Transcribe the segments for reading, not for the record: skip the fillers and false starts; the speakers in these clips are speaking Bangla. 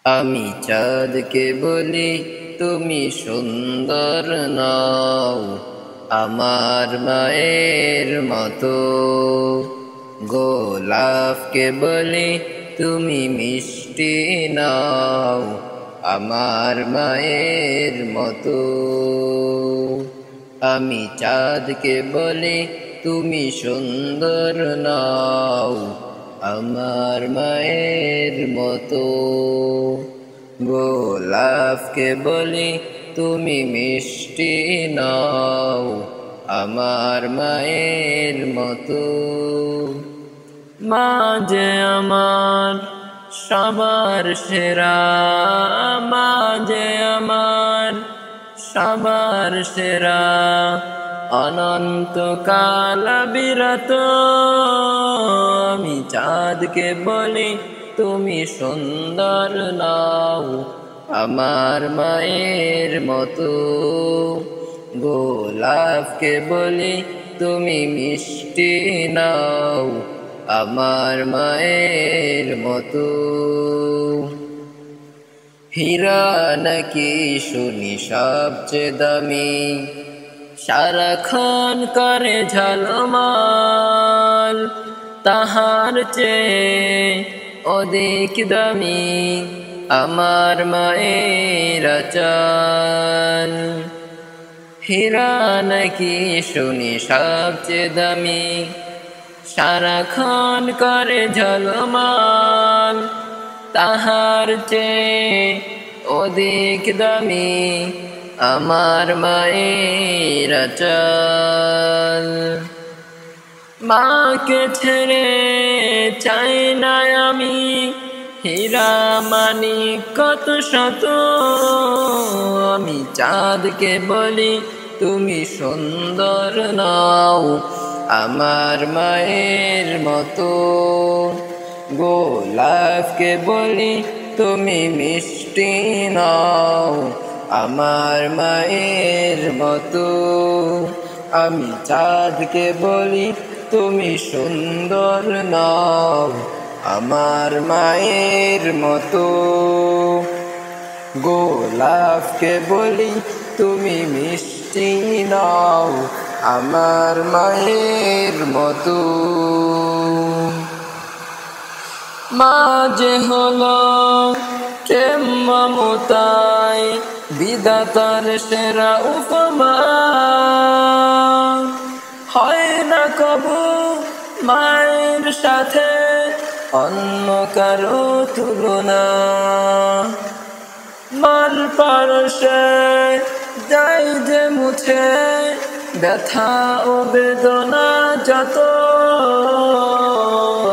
আমি চাঁদকে বলি তুমি সুন্দর নাও, আমার মায়ের মতো। গোলাপকে বলি তুমি মিষ্টি নাও, আমার মায়ের মতো। আমি চাঁদকে বলি তুমি সুন্দর নাও, আমার মায়ের মতো। গোলাপকে বলি তুমি মিষ্টি নাও, আমার মায়ের মতো। মা যে আমার সবার সেরা, মা যে আমার সবার সেরা, অনন্তকাল বিরত। আমি চাঁদকে বলি তুমি সুন্দর নাও, আমার মায়ের মতো। গোলাপকে বলি তুমি মিষ্টি নাও, আমার মায়ের মতো। হীরা নাকি শুনি সবচেয়ে দামি, সারাক্ষণ করে ঝলমল, তাহার চেয়ে অধিক দামি আমার মায়ের আঁচল। হীরা নাকি শুনি সবচেয়ে দামি, সারাক্ষণ করে ঝলমল, তাহার চেয়ে অধিক দামি আমার মায়ের আঁচল। মাকে ছেড়ে চাই না আমি হীরা মানিক কত শত। আমি চাঁদকে বলি তুমি সুন্দর নাও, আমার মায়ের মতো। গোলাপকে বলি তুমি মিষ্টি নাও, আমার মায়ের মতো। আমি চাঁদকে বলি তুমি সুন্দর নাও, আমার মায়ের মতো। গোলাপকে বলি তুমি মিষ্টি নাও, আমার মায়ের মতো। মা যে হলো প্রেম মমতায় বিধাতার সেরা উপমা, হয় না কবু মায়ের সাথে অন্য কারো তুলনা। মার পারসে যাই যে মুছে ব্যথা ও বেদনা যত।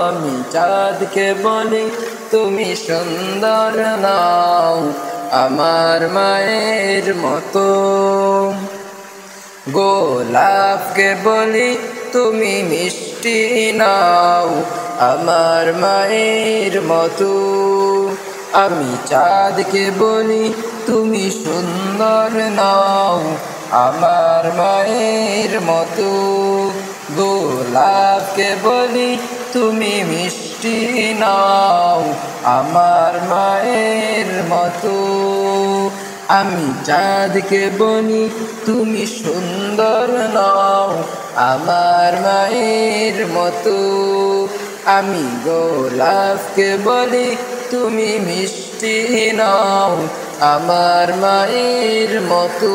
আমি চাঁদকে বলি তুমি সুন্দর নাও, আমার মায়ের মতো। গোলাপকে বলি তুমি মিষ্টি নাও, আমার মায়ের মতো। আমি চাঁদকে বলি তুমি সুন্দর নাও, আমার মায়ের মতো। গোলাপকে বলি তুমি মিষ্টি নাও, আমার মায়ের মতো। আমি চাঁদকে বলি তুমি সুন্দর নাও, আমার মায়ের মতো। আমি গোলাপকে বলি তুমি মিষ্টি নাও, আমার মায়ের মতো।